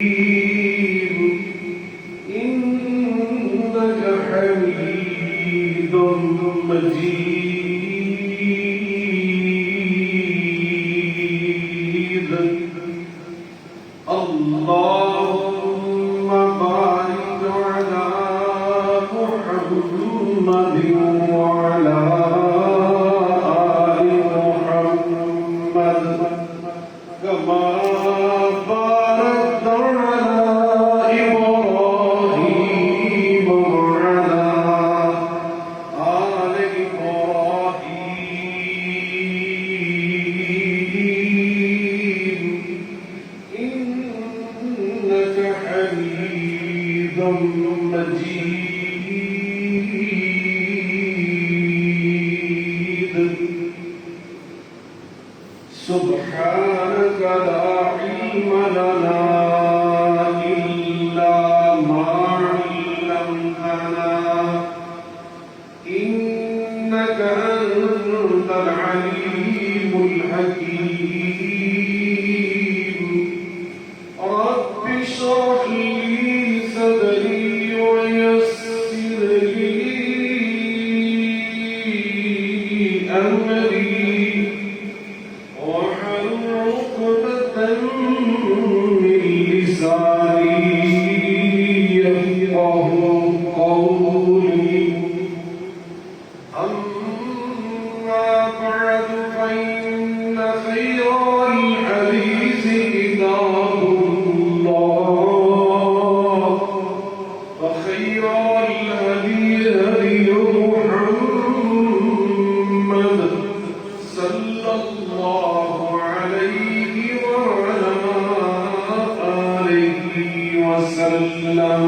إنك حميد مجيد اللهم بارك على محمد وعلى آل محمد كما باركت على إبراهيم وعلى آل إبراهيم إنك حميد مجيد سبحانك لا علم لنا إلا ما علمتنا إنك أنت العليم الحكيم رب اشرح لي صدري ويسر لي أمري واحلل عقدة من لساني يفقهوا قولي أما بعد فإن خير الحديث كتاب الله وخير الهدي هدي محمد صلى الله عليه وعلى آله وسلم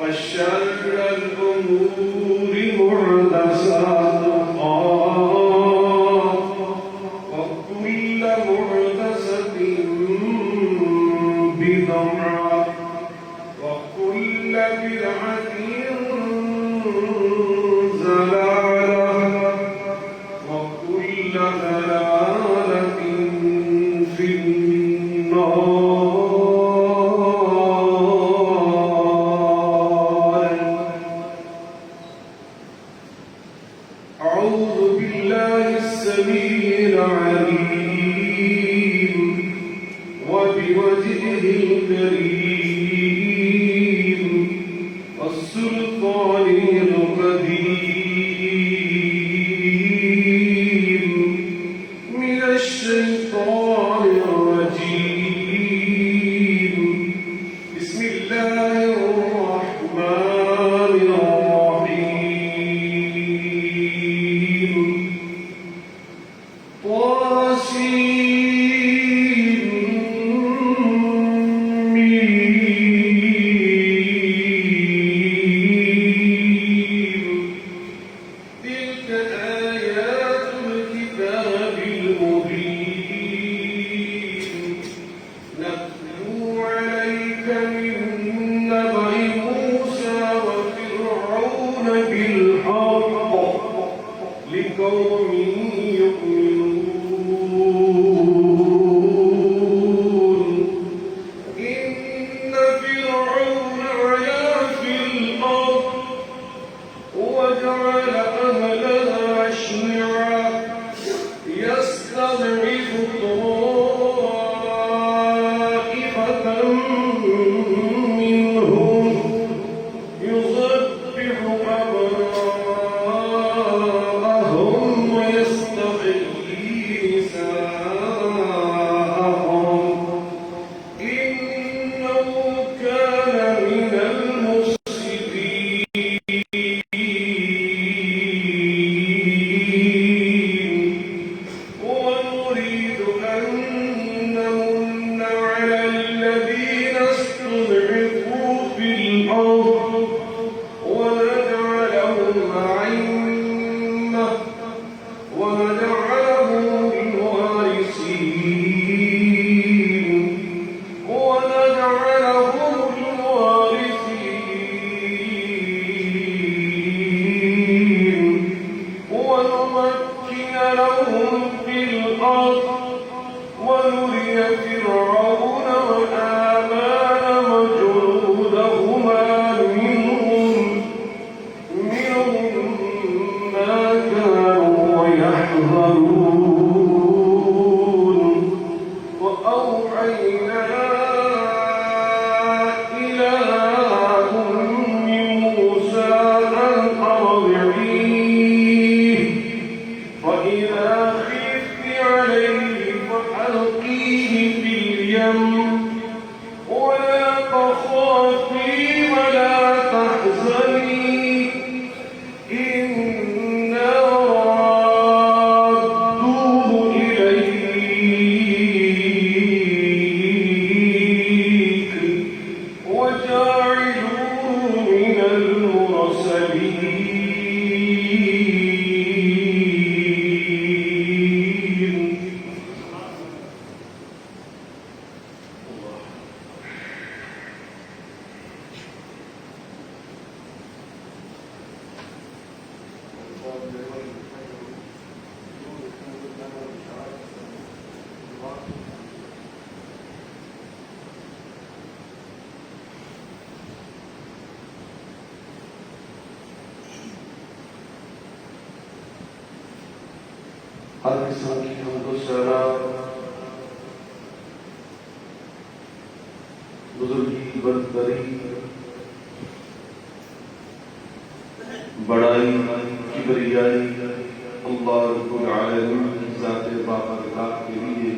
وشر الأمور محدثاتها وكل محدثة بدعة وكل بدعة ضلالة وكل ضلالة في النار ہر قسم کی حمد و ثنا بزرگی برتری بڑائی کبریائی اللہ رب العالمین کی ذات بابرکات کے لیے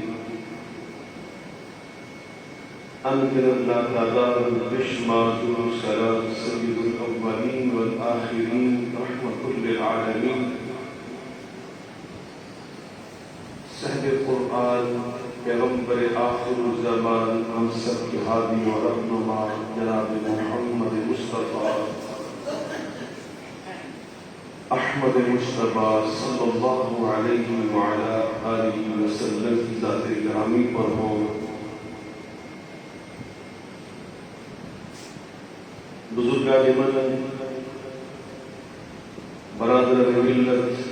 انکر لا تعداد بشمار سلام سید الاولین والآخرین رحمت للعالمین صاحب قرآن پیغمبر آخر الزمان ہم سب کے ہادی و رہنما جناب محمد مصطفیٰ احمد مصطفیٰ صلی اللہ علیہ وعلا آلہ وسلم کی ذات گرامی پر ہوں۔ بزرگان من، برادر ملت،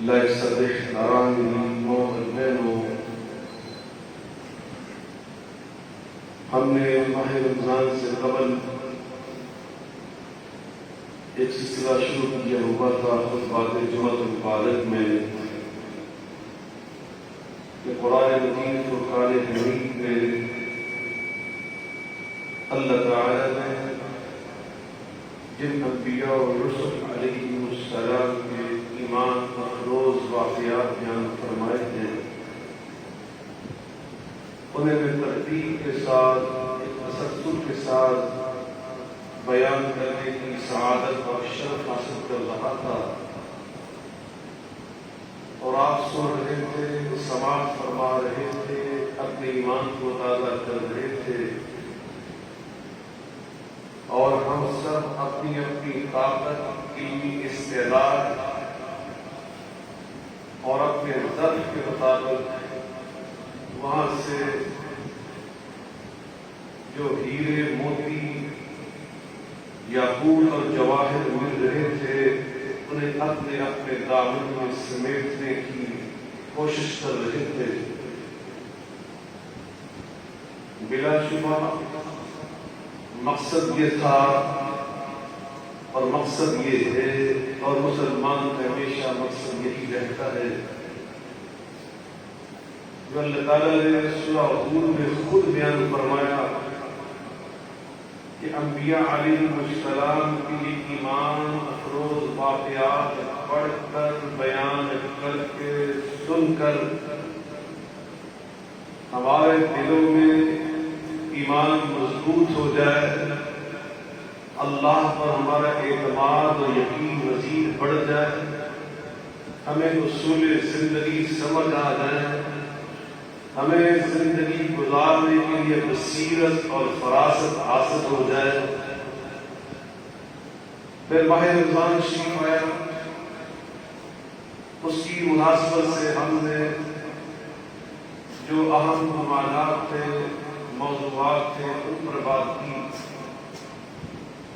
لائق صدق نارانی مومن بہنوں، ہم نے ماہ رمضان سے قبل ایک سلسلہ شروع کیا ہوا تھا خطبات جمعۃ المبارک میں کہ قرآن مجید فرقان حمید میں اللہ تعالی نے جن انبیاء اور رسل علیہم السلام کے ایمان افروز واقعات بیان فرمائے ہیں، انہیں میں ترتیب کے ساتھ تسلسل کے ساتھ بیان کرنے کی سعادت اور شرف حاصل کر رہا تھا، اور آپ سن رہے تھے، سماعت فرما رہے تھے، اپنے ایمان کو تازہ کر رہے تھے، اور ہم سب اپنی اپنی طاقت، علمی استعداد اور اپنے ذوق کے مطابق وہاں سے جو ہیرے موتی یاقوت اور جواہر مل رہے تھے انہیں اپنے اپنے دامن میں سمیٹنے کی کوشش کر رہے تھے۔ بلا شبہ مقصد یہ تھا اور مقصد یہ ہے، اور مسلمان کا ہمیشہ مقصد یہی رہتا ہے جو اللہ تعالیٰ نے سورہ ہود میں خود بیان فرمایا کہ انبیاء علیہم السلام کی ایمان افروز واقعات پڑھ کر، بیان کر کے، سن کر ہمارے دلوں میں ایمان مضبوط ہو جائے، اللہ پر ہمارا اعتماد اور یقین مزید بڑھ جائے، ہمیں اصول زندگی سمجھ آ جائے، ہمیں زندگی گزارنے کے لیے بصیرت اور فراست حاصل ہو جائے۔ پھر ماہ رمضان شریف آیا، اس کی مناسبت سے ہم نے جو اہم معاملات تھے، موضوعات تھے، ان پر بات کی۔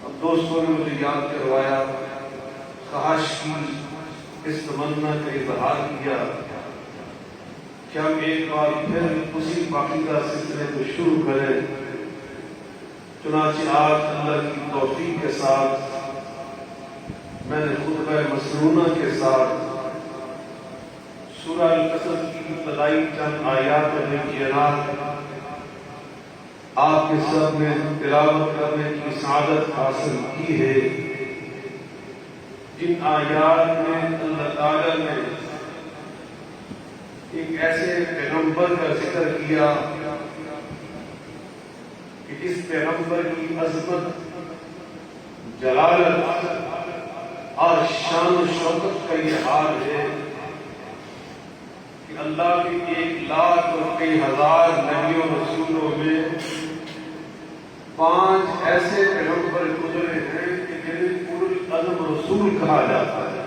اب دوستوں نے مجھے یاد کروایا، خواہش کی، اس تمنا کا اظہار کیا کہ ہم ایک بار پھر اسی باقیدہ سلسلے کو شروع کریں۔ چنانچہ آج اللہ کی توفیق کے ساتھ میں نے خطبہ مسنونہ کے ساتھ سورہ القصص کی ابتدائی چند آیات بینات آپ کے سامنے تلاوت کرنے کی سعادت حاصل کی ہے، جن آیات میں اللہ تعالیٰ نے ایک ایسے پیغمبر کا ذکر کیا کہ اس پیغمبر کی عظمت، جلالت اور شان و شوکت کا یہ حال ہے کہ اللہ کے 1,00,000 اور کئی ہزار نبیوں رسولوں میں 5 ایسے پیغمبر گزرے ہیں کہ جنہیں اولوالعزم رسول کہا جاتا ہے،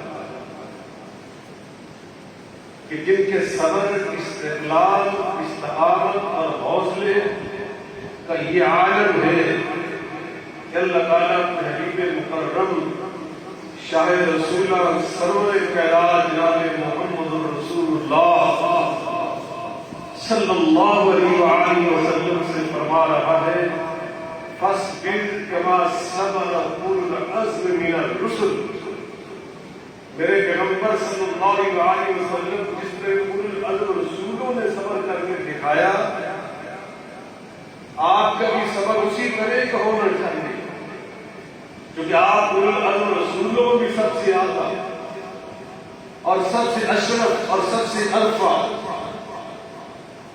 کہ جن کے صبر، استقلال، استقامت اور حوصلے کا یہ عالم ہے کہ اللہ تعالیٰ اپنے حبیب مکرم شاہ رسول اللہ سرور کائنات جناب محمد رسول اللہ صلی اللہ علیہ وآلہ وسلم سے فرما رہا ہے، فاصبر کما صبر اولو العزم من الرسل۔ میرے پیغمبر صلی اللہ علیہ وسلم جس طرح اولو العزم رسولوں نے صبر کر کے دکھایا، آپ کا بھی صبر اسی طرح کا ہونا چاہیے، کیونکہ آپ اولو العزم رسولوں میں بھی سب سے اعلیٰ اور سب سے اشرف اور سب سے ارفع،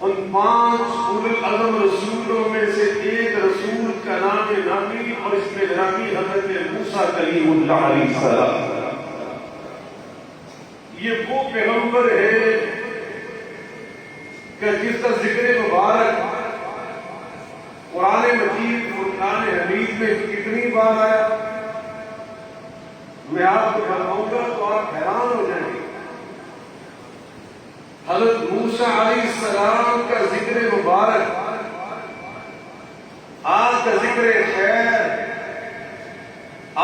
ان 5 اولو العزم رسولوں میں سے ایک رسول کا نام نامی اور اس میں نامی حضرت موسیٰ کلیم اللہ علیہ السلام۔ یہ وہ پیغمبر ہے کہ جس کا ذکر مبارک قرآن مجید فرقان حمید میں کتنی بار آیا، میں آپ کو بتاؤں گا تو آپ حیران ہو جائیں گے۔ حضرت موسیٰ علیہ السلام کا ذکر مبارک، آپ کا ذکر خیر،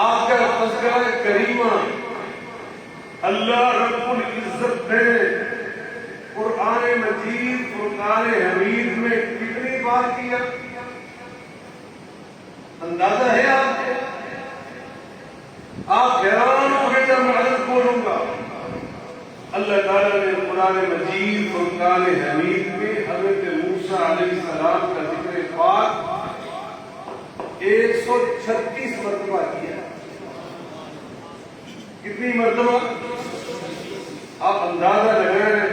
آپ کا تذکرہ کریمہ اللہ رب العزت نے قرآن مجید فرقان حمید میں کتنی بار کیا؟ اندازہ ہے آپ کے؟ آپ حیران ہو گئے جب میں عدد بولوں گا۔ اللہ تعالیٰ نے قرآن مجید فرقان حمید میں حضرت موسیٰ علیہ السلام کا ذکر پاک 136 مرتبہ کیا۔ کتنی مرتبہ؟ آپ اندازہ لگائیں،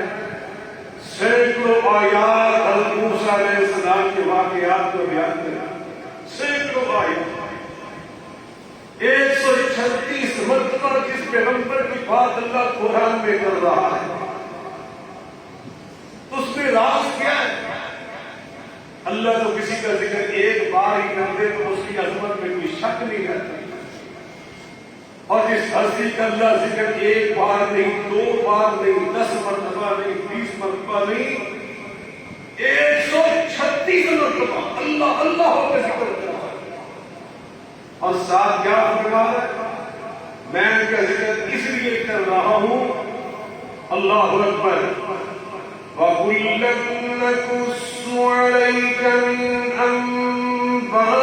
سینکڑوں آیات حضرت موسیٰ علیہ السلام کے واقعات کو بیان کریں، سینکڑوں آیات، 136 مرتبہ جس پیغمبر کی بات اللہ قرآن میں کر رہا ہے، اس میں راز کیا ہے؟ اللہ تو کسی کا ذکر ایک بار ہی کر دے تو اس کی عظمت میں کوئی شک نہیں رہتا، اور جس ہستی کا اللہ ذکر ایک بار نہیں، 2 بار نہیں، 10 مرتبہ نہیں، 20 مرتبہ نہیں، 136 مرتبہ اللہ اللہ ہو کے ذکر کر رہا ہے۔ اور ساتھ کیا فرما ہے؟ میں ان کا ذکر اس لیے کر رہا ہوں، اللہ اکبر، وَكُلًّا نَّقُصُّ عَلَيْكَ مِنْ أَنبَاءِ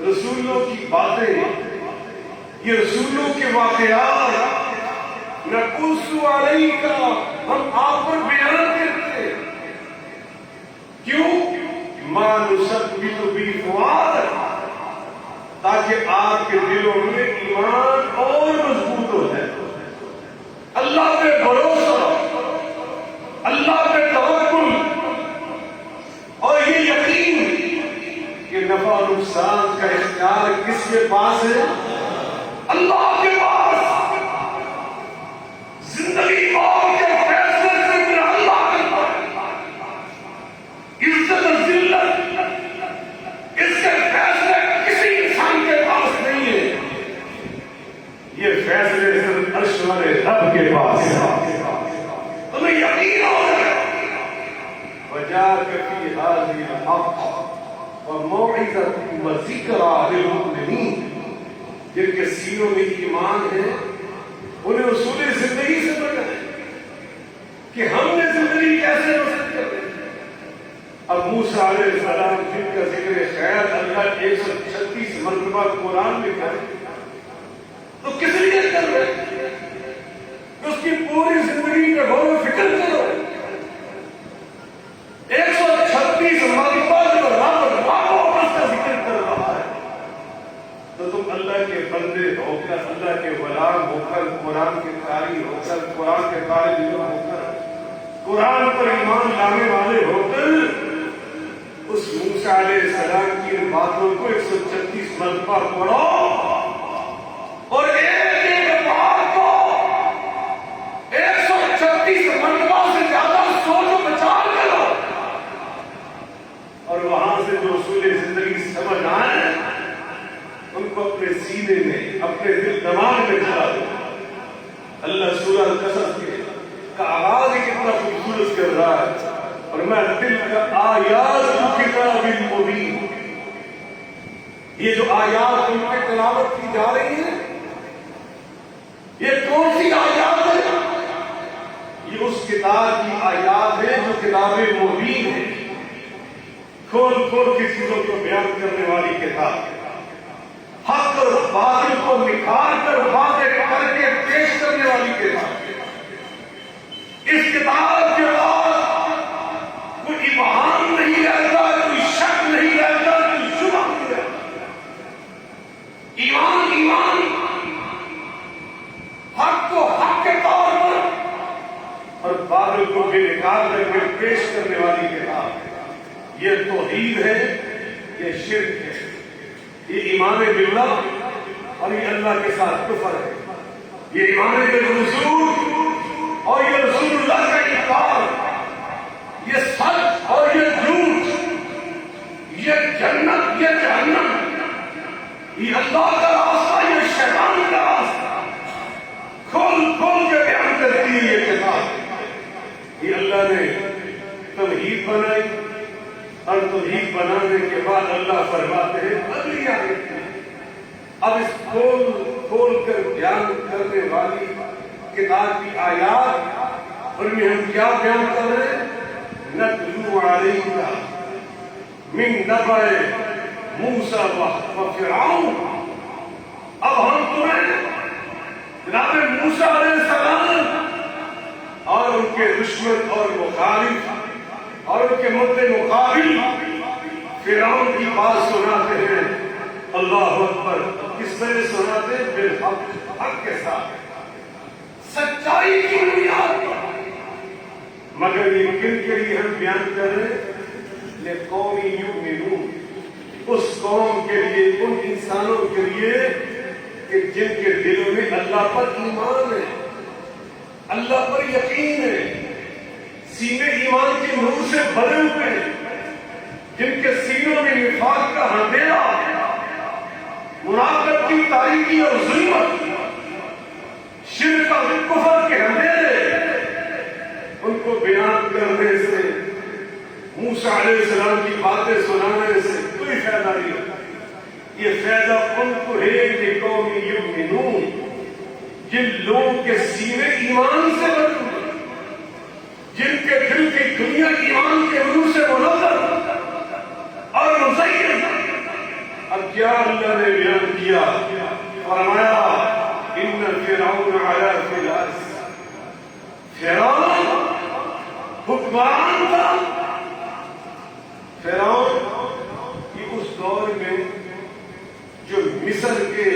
رسولوں کی باتیں، یہ رسولوں کے واقعات، نقص علیک، ہم آپ پر بیان کرتے ہیں۔ کیوں؟ ما نثبت به فؤادک، تاکہ آپ کے دلوں میں ایمان اور مضبوط ہو جائے، اللہ پہ بھروسہ، اللہ پہ توکل، اور یہ یقین کہ نفع و نقصان کا اختیار کس کے پاس ہے؟ اللہ کے پاس۔ زندگی موت کے فیصلے سے میرا اللہ کرتا ہے، عزت و ذلت اس کے فیصلے کسی انسان کے پاس نہیں ہے، یہ فیصلے صرف عرش والے رب کے پاس ہے۔ تمہیں یقین ہو جائے، وَجَاءَكَ فِي هَٰذِهِ الْحَقُّ وَمَوْعِظَةٌ وَذِكْرَىٰ لِلْمُؤْمِنِينَ، جن کے سینوں میں ایمان ہے انہیں اصول زندگی سے بتائیں کہ ہم نے زندگی کیسے بسر کریں۔ اب موسیٰ علیہ السلام جن کا ذکر خیر اللہ 136 مرتبہ قرآن میں کرے تو کس لیے کر رہے؟ اس کی پوری زندگی کا غور و فکر کرو۔ 136 مرتبہ جو رب واپس کا ذکر کر رہا ہے، تو تم اللہ کے بندے ہو کر، اللہ کے غلام ہو کر، قرآن کے قاری ہو کر، قرآن کے طالب علم ہو کر، قرآن پر ایمان لانے والے ہو کر، اس موسیٰ علیہ السلام کی باتوں کو 136 مرتبہ پڑھو اور ایک ایک بات کو 136 مرتبہ سے زیادہ سوچو بچار کرو، اور وہاں سے جو اصول زندگی سمجھ آئے ان کو اپنے سینے میں، اپنے دل دماغ میں چلا دو۔ اللہ سورہ القصص کا آغاز ہی کتنا خوبصورت کر رہا ہے، اور میں دل کا آیات کتاب مبین، یہ جو آیات ان پہ تلاوت کی جا رہی ہیں یہ کون سی آیات ہے؟ یہ اس کتاب کی آیات ہے جو کتاب مبین ہے، کھول کھول کی چیزوں کو بیان کرنے والی کتاب ہے، حق اور باطل کو نکھار کر واضح کر کے پیش کرنے والی کتاب ہے۔ اس کتاب کے بعد کوئی ابہام نہیں رہتا، کوئی شک نہیں رہتا، کوئی شبہ نہیں رہتا۔ ایمان ایمان، حق کو حق کے طور پر اور باطل کو بھی نکال کر کے پیش کرنے والی کتاب ہے۔ یہ توحید ہے، یہ شرک ہے، یہ ایمان باللہ اور یہ اللہ کے ساتھ کفر ہے، یہ ایمان بالرسول اور یہ رسول اللہ کا انکار، یہ سچ اور یہ جھوٹ، یہ جنت یہ جہنم، یہ اللہ کا راستہ یہ شیطان کا راستہ، کھول کھول کے بیان کرتی ہے یہ کتاب۔ یہ اللہ نے توحید بنائی، اور توحید بنانے کے بعد اللہ فرماتے ہیں اگلی آیت میں، اب اس کھول کھول کر بیان کرنے والی کتاب کی آیات، ان میں ہم کیا بیان کر رہے ہیں؟ نتلو علیک من نبأ موسیٰ و فرعون، اب ہم تمہیں جناب موسیٰ علیہ السلام اور ان کے دشمن اور مخالف اور ان کے مد مقابل فرعون کی بات سناتے ہیں۔ اللہ اکبر، کس طرح سناتے ہیں؟ بالحق، حق کے ساتھ، سچائی کی بنیاد پر۔ مگر یہ کن کے لیے ہم بیان کر رہے ہیں؟ لقوم یؤمنون، اس قوم کے لیے، ان انسانوں کے لیے کہ جن کے دلوں میں اللہ پر ایمان ہے، اللہ پر یقین ہے، سینے ایمان کے نور سے بھرے ہوئے ہیں، جن کے سینوں میں نفاق کا اندھیرا، منافقت کی تاریکی اور ظلمت، شرک اور کفر کے اندھیرے، ان کو بیان کرنے سے، موسیٰ علیہ السلام کی باتیں سنانے سے کوئی فائدہ نہیں ہوتا۔ یہ فائدہ ان کو ہے کہ قوم یؤمنون، جن لوگوں کے سینے ایمان سے بھرے ہوئے، جن کے دل کی دنیا ایمان کے نور سے منور اور مزین۔ اب کیا اللہ نے بیان کیا؟ فرمایا ان فرعون علا فی الارض، فرعون حکمران تھا۔ فرعون کی اس دور میں جو مصر کے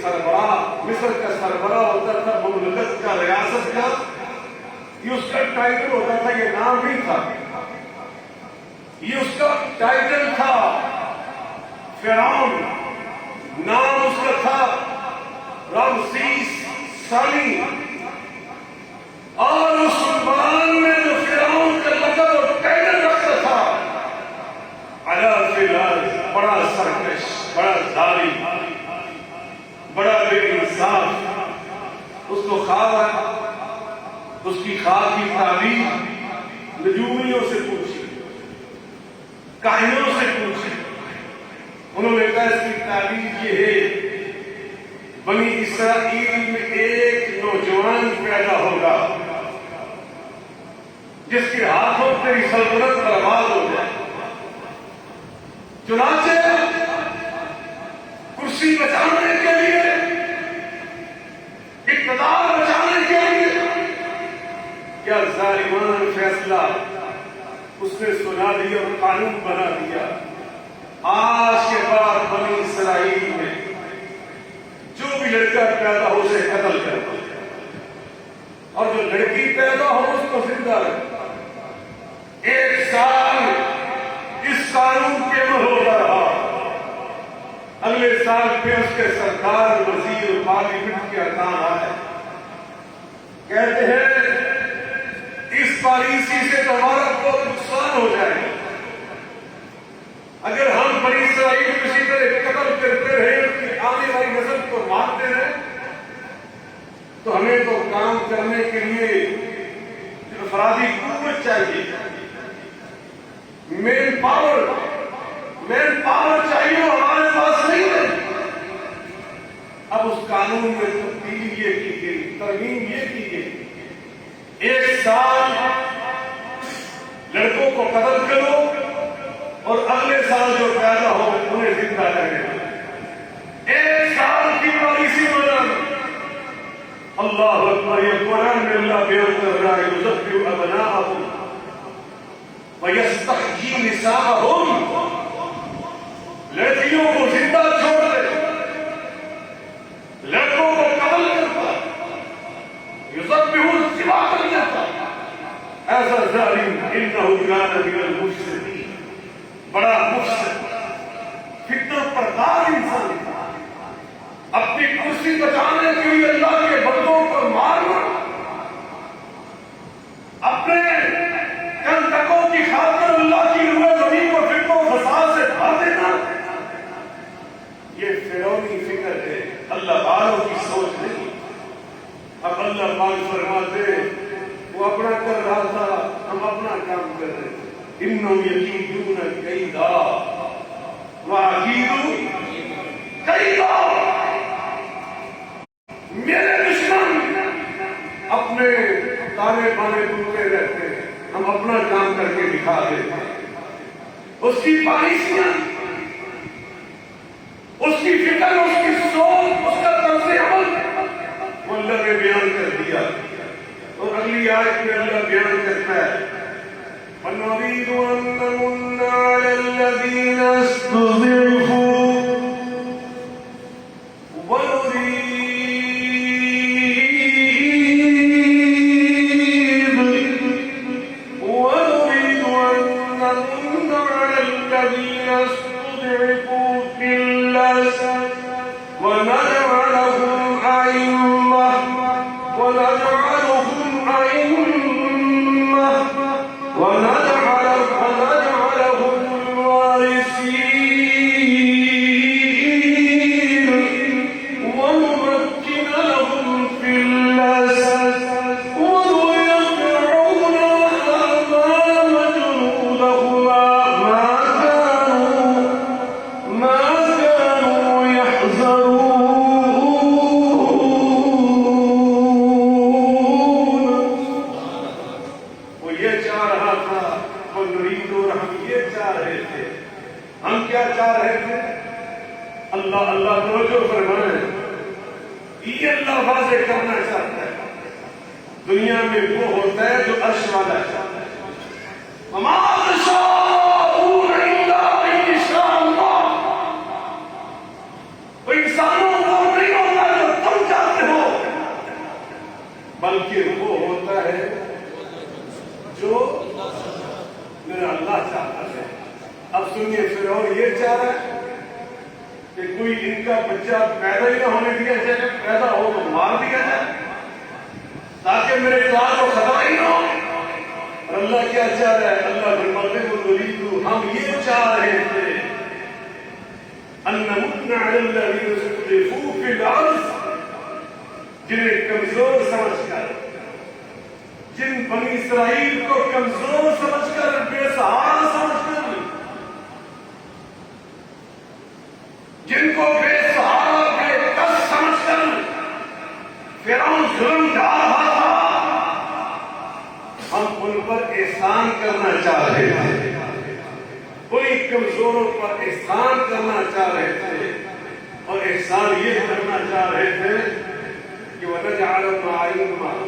سربراہ، مصر کا سربراہ ہوتا تھا، مملکت کا، ریاست کا، یہ اس کا ٹائٹل ہوتا تھا، یہ نام نہیں تھا، یہ اس کا ٹائٹل تھا فرعون، نام اس کا تھا رامسیس ثانی۔ اور اس زبان میں جو فرعون کا لقب اور ٹائٹل رکھتا تھا، علی فی الارض، بڑا سرکش، بڑا ظالم، بڑا بے انصاف۔ اس کو خواب آیا، اس کی خواب کی تعبیر نجومیوں سے پوچھی، کاہنوں سے پوچھی، انہوں نے کہا اس کی تعبیر یہ ہے، بنی اسرائیل میں ایک نوجوان پیدا ہوگا جس کے ہاتھوں تیری سلطنت برباد ہو جائے۔ چنانچہ کرسی بچانے کے لیے، اقتدار بچانے کے لیے کیا ظالمان فیصلہ اس نے سنا دیا اور قانون بنا دیا، آج کے بعد بنی اسرائیل میں جو بھی لڑکا پیدا ہو اسے قتل کر دو، اور جو لڑکی پیدا ہو اس کو زندہ رکھو۔ 1 سال اس قانون کے عمل ہوتا رہا، اگلے سال پھر اس کے سرکار وزیر پارلیمنٹ کے ارکان آئے، کہتے ہیں اس پالیسی سے تو ہمارا بہت نقصان ہو جائے گا، اگر ہم بنی اسرائیل کو اسی طرح قتل کرتے رہے، ان کی آنے والی نسل کو مارتے رہے، تو ہمیں تو کام کرنے کے لیے افرادی قوت چاہیے، مین پاور چاہیے، ہمارے پاس نہیں ہے۔ اب اس قانون میں تبدیلی یہ کی گئی، ترمیم یہ کی گئی، 1 سال لڑکوں کو قتل کرو اور اگلے سال جو پیدا ہو انہیں زندہ رہنے دو، 1 سال کی پالیسی بدل۔ اللہ اکبر، یہ قرآن میں اللہ بیان کر رہا ہے، یذبح ابناءہم ویستحیی نساءہم، لڑکیوں کو زندہ چھوڑ دے، لڑکوں کو قتل کرتا، یذبح ذبح کر دیتا، ایسا ظالم انہ کان من المفسدین، بڑا مفسد فتنہ پردار انسان تھا، اپنی کرسی بچانے کے لیے اللہ کے بندوں کو مارنا، اپنے کنٹکوں کی خاطر اللہ کی روح زمین کو فتنوں و فساد سے بھر دینا، یہ فرعونی فکر ہے، اللہ والوں کی سوچ نہیں۔ اب اللہ پاک فرماتے وہ اپنا کر رہا تھا، ہم اپنا کام کر رہے تھے، انہم یکیدون کیدا واکید کیدا، میرے دشمن اپنے تانے بانے بنتے رہتے ہیں، ہم اپنا کام کر کے دکھا دیتے ہیں۔ اس کی پالیسیاں، اس کی فکر، اس کی سوچ، اس کا طرز عمل وہ اللہ نے بیان کر دیا، اور اگلی آیت میں اللہ بیان کرتا ہے وَنُرِيدُ أَن نَّمُنَّ عَلَى الَّذِينَ اسْتُضْعِفُوا اللہ توجہ فرمائے، یہ اللہ واضح کرنا چاہتا ہے دنیا میں وہ ہوتا ہے جو عرش والا چاہتا ہے، وَمَا تَشَاءُونَ إِلَّا أَن يَشَاءَ اللَّهُ، وہ انسانوں کو نہیں ہوتا جو تم چاہتے ہو، بلکہ وہ ہوتا ہے جو میرا اللہ چاہتا ہے۔ اب سنیے، فرعون یہ چاہ رہا ہے کہ کوئی ان کا بچہ پیدا ہی نہ ہونے دیا جائے، پیدا ہو تو مار دیا جائے تاکہ میرے اقدار کو خطرہ ہی نہ ہو۔ اور اللہ کیا چاہ رہا ہے؟ اللہ فرماتے ہیں نُرِيدُ، ہم یہ چاہ رہے تھے أَن نَّمُنَّ عَلَى الَّذِينَ اسْتُضْعِفُوا فِي الْأَرْضِ، جنہیں کمزور سمجھ کر، جن بنی اسرائیل کو کمزور سمجھ کر، بے سہارا سمجھ کر، جن کو بے سہارا بے کس سمجھ کر فرعون ظلم ڈھا رہا تھا، ہم ان پر احسان کرنا چاہ رہے تھے، انہیں کمزوروں پر احسان کرنا چاہ رہے تھے، اور احسان یہ کرنا چاہ رہے تھے کہ وَنَجْعَلَهُمْ أَئِمَّةً،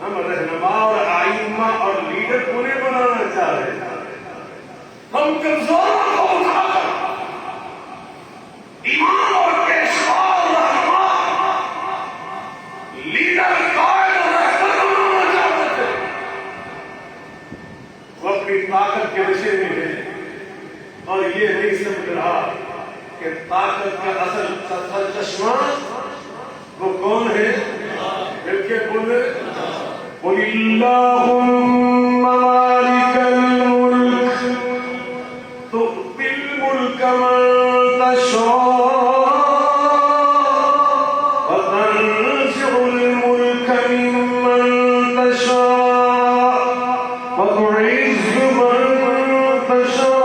ہم رہنما اور آئمہ اور لیڈر انہیں بنانا چاہ رہے تھے، ہم کمزوروں کو اٹھا کر ایمان اور پیشوا اور رہنما، لیڈر، قائد اور رہبر بنانا چاہتے تھے۔ وہ اپنی طاقت کے نشے میں ہے اور یہ نہیں سمجھ رہا کہ طاقت کا اصل چشمہ وہ کون ہے؟ مل کے بولے قل اللہم مالک الملک تؤتی الملک من تشاء وتنزع الملک ممن تشاء وتعز من تشاء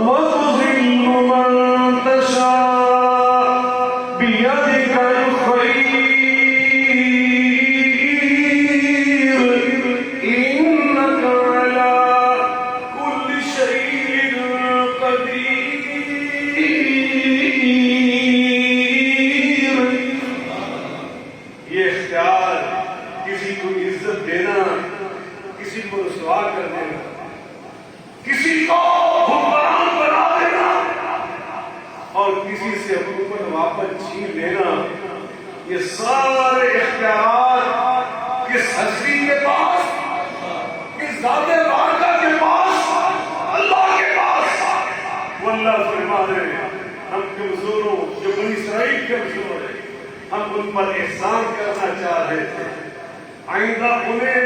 وتذل من تشاء بيدك الخير إنك على كل شيء قدير. یہ اختیار کسی کو عزت دینا، کسی کو رسوا کر دینا، کسی کو حکمران بنا دینا اور کسی سے حکومت واپس چھین لینا، یہ سارے اختیارات کس ہستی کے پاس، کس ذات بارکہ کے پاس؟ اللہ کے پاس. وہ اللہ فرما رہے ہیں ہم کمزوروں جو بنی اسرائیل کمزور ہیں، ہم ان پر احسان کرنا چاہ رہے تھے، آئندہ انہیں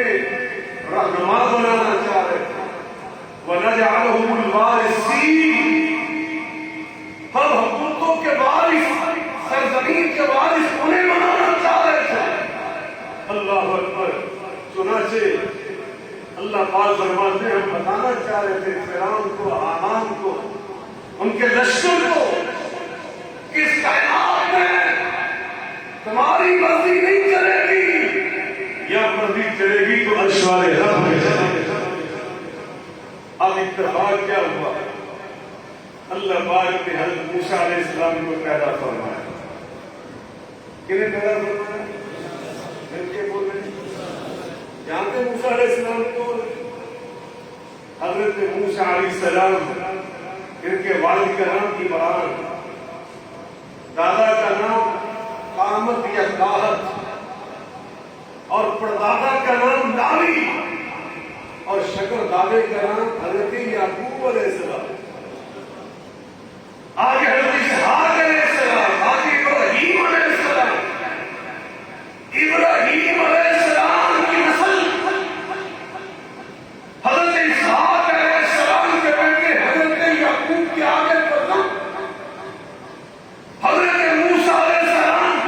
رہنما بنانا چاہ رہے تھے. وَنَجْعَلَهُمُ الْوَارِثِينَ، ہم حکومتوں کے وارث، سرزمین کے وارث انہیں بنانا چاہ رہے تھے. اللہ اکبر. چنانچہ اللہ پاک فرماتے ہیں ہم بتانا چاہ رہے تھے فرعون کو، حامان کو، ان کے لشکر کو، کس کائنات میں تمہاری مرضی نہیں چلے گی، یا مرضی چلے گی تو عرش والے رب میں چلے گی. اب اتفاق کیا ہوا؟ اللہ پاک نے حضرت موسیٰ علیہ السلام کو پیدا فرمایا. کنہیں پیدا فرمایا؟ مل کے بولے. جانتے موسیٰ علیہ السلام کو؟ حضرت موسیٰ علیہ السلام، ان کے والد کا نام عمران، دادا کا نام قامت یا قاہت، اور پردادا کا نام لاوی، اور شکر دادے کا نام حضرت یعقوب علیہ السلام، آگے حضرت اسحاق علیہ السلام، آگے ابراہیم علیہ السلام. ابراہیم علیہ السلام کی نسل حضرت اسحاق علیہ السلام کے بیٹے حضرت یعقوب کے آگے پڑھنا حضرت موسیٰ علیہ السلام.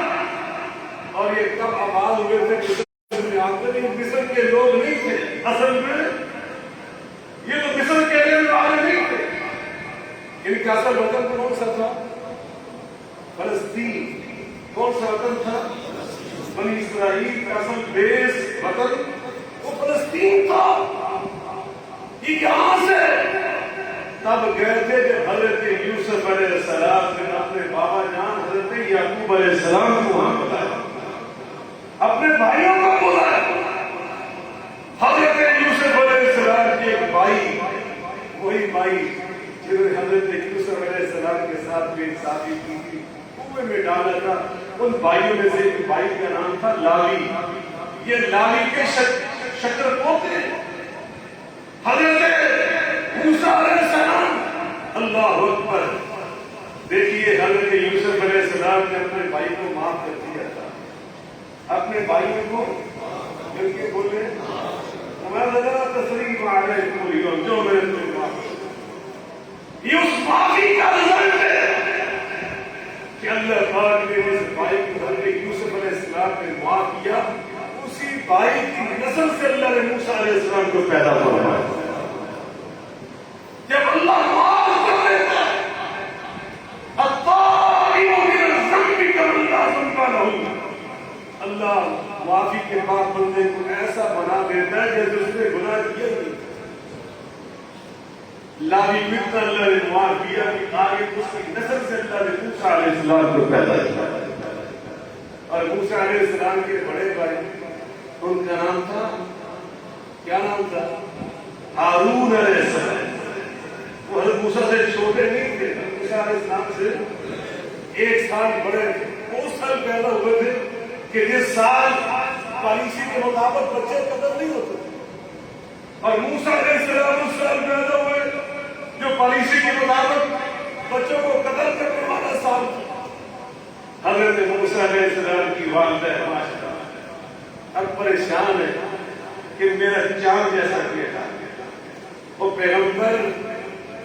اور یہ کب آباد ہوئے تھے؟ مصر کے لوگ نہیں تھے اصل میں، یہ تو مصر کے رہنے والے نہیں تھے. ان کا اصل وطن کون سا تھا؟ فلسطین. کون سا وطن تھا؟ بنی اسرائیل کا اصل بیس وطن وہ فلسطین تھا. یہ یہاں سے تب گئے تھے جب حضرت یوسف علیہ السلام نے اپنے بابا جان حضرت یعقوب علیہ السلام کو وہاں بلایا، اپنے بھائیوں کو بلایا. حضرت یوسف علیہ السلام کے ایک بھائی، وہی بھائی جنہوں نے حضرت یوسف علیہ السلام کے ساتھ بے انصافی کی تھی، کنویں میں ڈالا تھا. ان بھائیوں میں سے ایک بھائی کا نام تھا لاوی. یہ لاوی کے شکر پوتے حضرت موسیٰ علیہ السلام. اللہ اکبر. دیکھیے حضرت یوسف علیہ السلام نے اپنے بھائی کو معاف کر دیا تھا. اپنے بھائیوں کو مل کے بولے میں لگا تصریف آ گئے پوری اور جو میں نے معاف. یہ اس معافی کا رزلٹ ہے کہ اللہ پاک نے جس بھائی کو حضرت یوسف علیہ السلام نے معاف کیا، اسی بھائی کی نسل سے اللہ نے موسیٰ علیہ السلام کو پیدا فرمایا. جب اللہ معاف کر دیتا ہے اللہ معافی کے بعد بندے کو ایسا بنا دیتا ہے جیسے اس نے گناہ کیا ہی. لاوی کو اللہ نے معاف کیا کہ آگے اس کی نسل سے اللہ نے موسیٰ علیہ السلام کو پیدا کیا. اور موسیٰ علیہ السلام کے بڑے بھائی، ان کا نام تھا، کیا نام تھا؟ ہارون علیہ السلام. وہ حضرت موسیٰ سے چھوٹے نہیں تھے، موسیٰ علیہ السلام سے 1 سال بڑے تھے. اس سال پیدا ہوئے تھے کہ جس سال پالیسی کے مطابق بچے قتل نہیں ہوتے. اور موسیٰ علیہ السلام اس سال پیدا ہوئے جو پالیسی کے مطابق بچوں کو قتل کرنے والا ثابت حضرت موسیٰ علیہ السلام کی والدہ ماشاءاللہ اب پریشان ہے کہ میرا چاند جیسا بیٹا وہ پیغمبر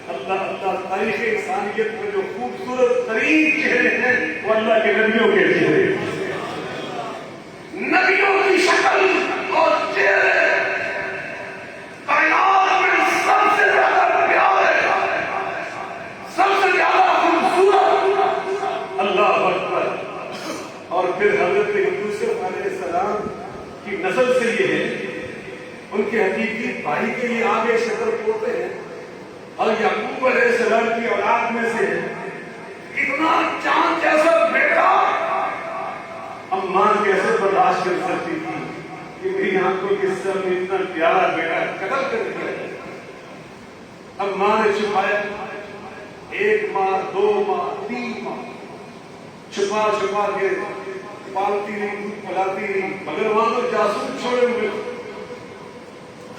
اللہ تاریخ انسانیت میں جو خوبصورت ترین چہرے ہیں وہ اللہ کے نبیوں کے چہرے نبیوں کی شکل اور چہرے کائنات میں سب سے زیادہ پیارے سب سے زیادہ خوبصورت اللہ اکبر اور پھر حضرت یوسف علیہ السلام کی نسل سے یہ ہے ان کے حقیقی بھائی کے لیے آگے شکر پوتے ہیں اور یعقوب علیہ السلام کی اولاد میں سے اتنا چاند جیسا بیٹا اماں کیسے برداشت کر سکتی تھی کہ میری آنکھوں کے سب میں اتنا پیارا بیٹا قتل کر دیا اب ماں نے چھپایا 1 ماہ 2 ماہ 3 ماہ چھپا چھپا کے پالتی رہی دودھ پلاتی رہی مگر وہاں تو جاسوس چھوڑے ہوئے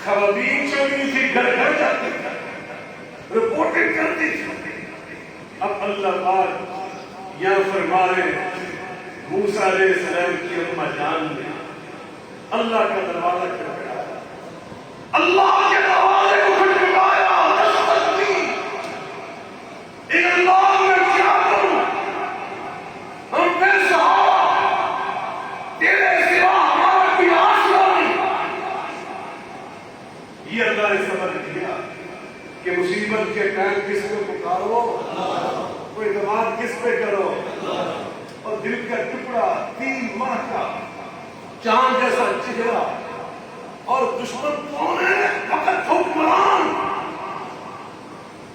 خواتین چھوڑی تھی گھر گھر جاتی تھی رپورٹنگ کرتی تھی اب اللہ پاک یہاں فرما رہے موسیٰ علیہ السلام کی اماں جان نے اللہ کا دروازہ کھٹکھٹایا اللہ کے دروازے کو کھٹکھٹایا اللہ میں کیا کروں ہم بے سہارا تیرے سوا ہمارا کوئی آسرا نہیں یہ اللہ نے سبق دیا کہ مصیبت کے ٹائم کس کو پکارو کوئی اعتماد کس پہ کرو اور دل کا ٹکڑا 3 ماہ کا چاند جیسا چہرہ اور دشمن کون ہے فقط حکمران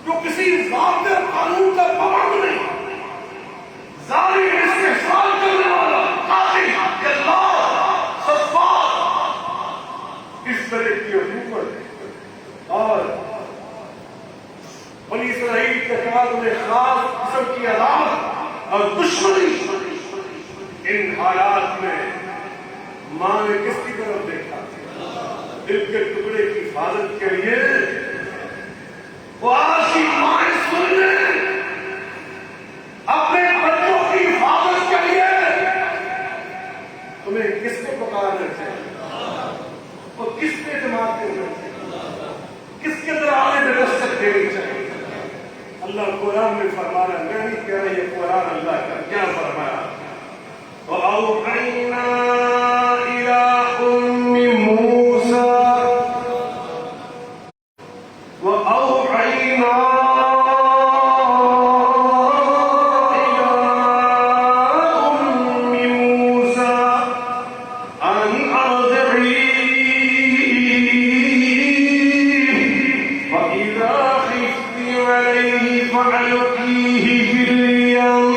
جو کسی ضابطے اور قانون کا پابند نہیں ظالم استحصال کرنے والا قاتل جلاد سفاح اس طرح کی حکومت اور بنی اسرائیل کے خلاف میں خاص قسم کی عداوت اور دشمنی ان حالات میں ماں نے کس کی طرف دیکھا دل کے ٹکڑے کی حفاظت کے لیے وہ آج کی مائیں سن لیں اپنے بچوں کی حفاظت کے لیے تمہیں کس کو پکارنا چاہیے اور کس پہ اعتماد کرنا چاہیے کس کے درانے میں دستک دینی چاہیے اللہ قرآن میں فرما رہا ہے میں نہیں کہہ رہا یہ قرآن اللہ کا کیا فرمایا وَأَوْحَيْنَا إِلَىٰ أُمِّ مُوسَىٰ وَأَوْحَيْنَا إِلَىٰ أُمِّ مُوسَىٰ أَنْ أَرْضِعِيهِ فَإِذَا خِفْتِ عَلَيْهِ فَأَلْقِيهِ فِي الْيَمِّ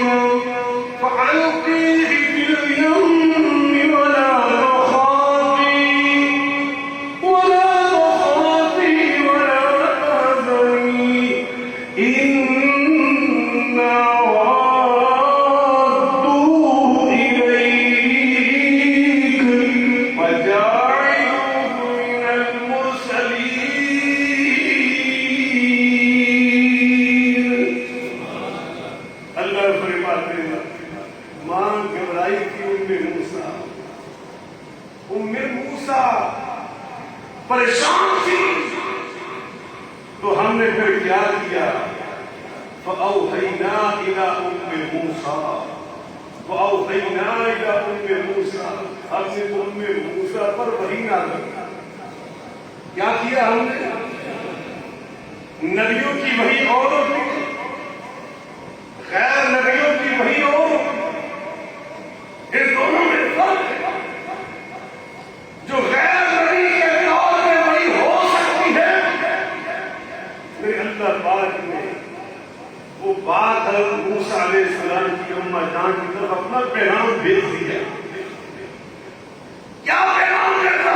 پریشان تھی تو ہم نے پھر کیا کیا فَأَوْحَيْنَا إِلَىٰ أُمِّ مُوسَىٰ وَأَوْحَيْنَا إِلَىٰ أُمِّ مُوسَىٰ ہم نے أُمِّ موسیٰ پر وحی نازل کیا کیا ہم نے نبیوں کی وحی اور ہوتی غیر نبیوں کی وحی اور ان دونوں میں فرق ہے جو غیر نبی کے طور میں وحی ہو سکتی ہے پھر اللہ پاک نے وہ بات حضرت موسیٰ علیہ السلام کی اماں جان کی طرف اپنا پیغام بھیج دیا کیا پیغام کرتا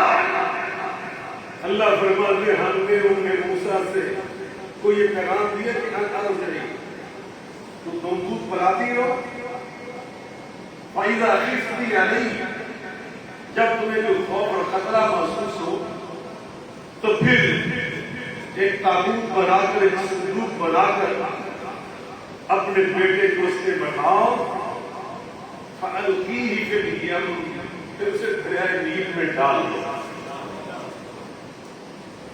اللہ فرماتے ہم نے موسیٰ سے کو یہ پیغام دیا کہ عرض ہے تو تم دودھ پلاتی رہو فائدہ خفتی یا نہیں جب تمہیں جو خوف اور خطرہ محسوس ہو تو پھر ایک تابوت بنا کر ایک صندوق بنا کر اپنے بیٹے کو اس سے بٹھاؤ، فَأَلْقِيهِ فِي الْيَمِّ، پھر اسے دریائے نیل میں ڈال دو،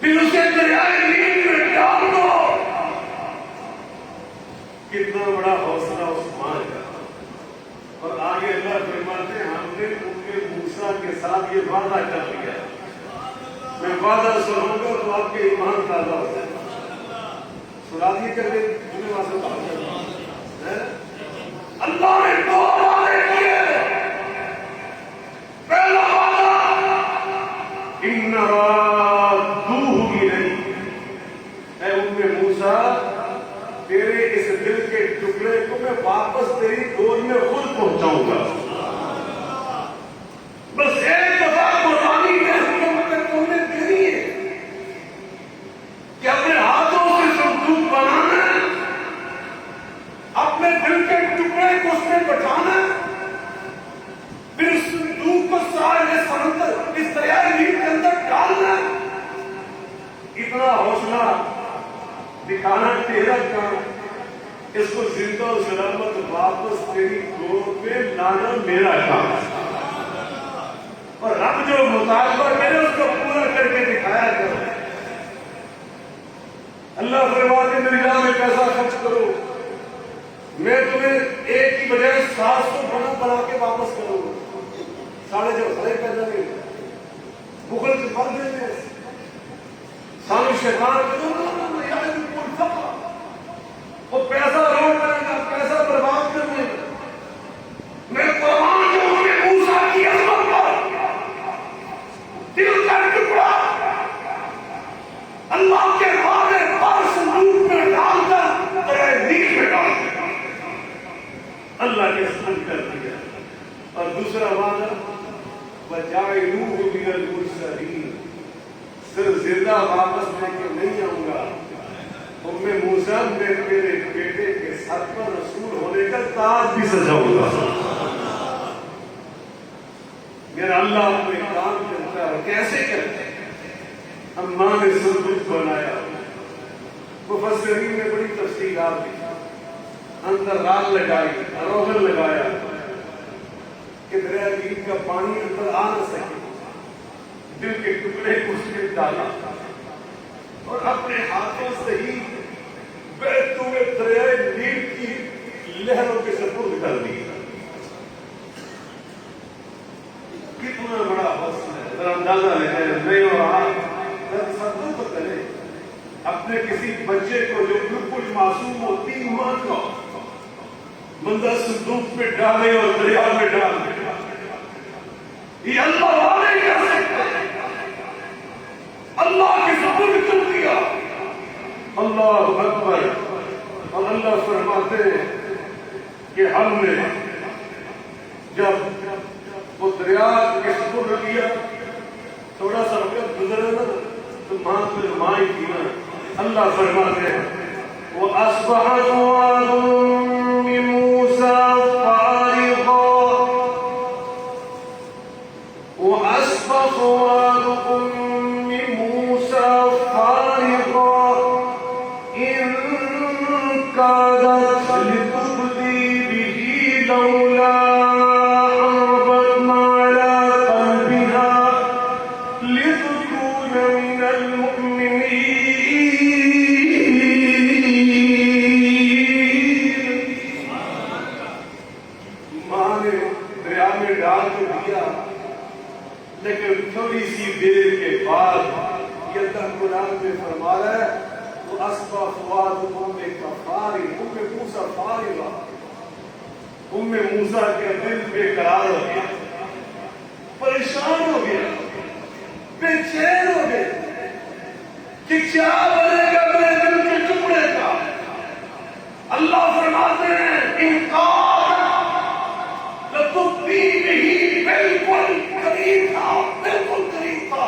پھر اسے دریائے نیل میں ڈال دو۔ کتنا بڑا حوصلہ عثمان کا۔ اور آگے اللہ فرماتے ہیں ہم نے ان کے موسیٰ کے ساتھ یہ وعدہ کر لیا، میں وعدہ سنوں گا تو آپ کے ایمان تازہ ہو جائے۔ سنا دیے کر دے تمہیں وہاں سے بات کرنا ہے۔ اللہ نے دو وعدے کیے۔ پہلا وعدہ ان رادوہ الیک، اے ام موسیٰ تیرے اس دل کے ٹکڑے کو میں واپس تیری گود میں خود پہنچاؤں گا۔ بس ایک دفعہ قربانی تم نے دینی ہے کہ اپنے ہاتھوں سے صندوق بنانا، اپنے دل کے ٹکڑے کو اس میں بٹھانا، پھر اس صندوق کو ساحل سمندر اس دریائے نیل کے اندر ڈالنا۔ اتنا حوصلہ دکھانا تیرا کام، اس کو زندہ و سلامت واپس تیری گود میں لانا میرا کام، اور رب جو مطالبہ کرے اس کو پورا کر کے دکھایا کرو۔ اللہ فرماتے میری راہ میں پیسہ خرچ کرو، میں تمہیں ایک کی بجائے 700 بنا کے واپس کروں گا۔ ساڑھے پیدا گئے بخل سے مر دیں گے، سانو شیطان وہ پیسہ روڑ کرے گا، پیسہ برباد کرنے گا۔ میں قرآن جو ہمیں موسیٰ کی عظمت پر دل کا ٹکڑا اللہ کے وعدے پر صندوق میں ڈال کر دریائے نیل میں ڈال دیا، اللہ کے سن کر دیا۔ اور دوسرا وعدہ وَجَعِلُوهُ مِنَ الْمُرْسَلِينَ، صرف زندہ واپس لے کے نہیں آؤں گا، ام موسیٰ میں میرے بیٹے کے سر پر رسول ہونے کا تاج بھی سجاؤں گا۔ میرا اللہ اپنے کام کرتا ہے، کیسے کرتے ہیں؟ اماں نے صندوق بنایا، مفسرین نے بڑی تفصیلات دی، اندر رال لگائی، روغن لگایا کہ دریائے نیل کا پانی اندر آ نہ سکے، دل کے ٹکڑے کو اس میں ڈالا اور اپنے ہاتھوں سے ہی بہتے ہوئے دریائے نیل کی لہروں کے سپرد کر دی۔ کتنا بڑا حوصلہ ہے، ذرا اندازہ لگائے۔ میں اور آپ تصور کریں اپنے کسی بچے کو جو بالکل معصوم ہو، 3 ماہ کا بندہ صندوق میں ڈالے اور دریا میں ڈالے، یہ اللہ والے کر سکتے ہیں؟ اللہ کے سپرد کر دیا۔ اللہ اکبر۔ اور اللہ فرماتے ہیں کہ ہم نے جب وہ دریا کے سپرد کیا، تھوڑا سا وقت گزرا نا تو ماں پھر ماں ہی تھی نا۔ اللہ فرماتے ہیں وَأَصْبَحَ فُؤَادُ أُمِّ مُوسَىٰ فَارِغًا، وَأَصْبَحَ فُؤَادُ أُمِّ مُوسَىٰ فَارِغًا إِن كَادَتْ لِتُبْدِي بِهِ لَوْلَا أَن رَبَطْنَا عَلَىٰ قَلْبِهَا لِتَكُونَ مِنَ الْمُؤْمِنِينَ۔ ماں نے دریا میں ڈال تو دیا، لیکن تھوڑی سی دیر کے بعد یہ اللہ قرآن میں فرما رہا ہے وَأَصْبَحَ فُؤَادُ أُمِّكَ فَارِغًا، ام موسیٰ فارغا، ام موسیٰ کا دل بے قرار ہو گیا، پریشان ہو گیا، بے چین ہو گیا کہ کیا بنے گا میرے دل کے ٹکڑے کا۔ اللہ فرماتے ہیں انکار لتبدی بِهِ، بالکل قریب تھا، بالکل قریب تھا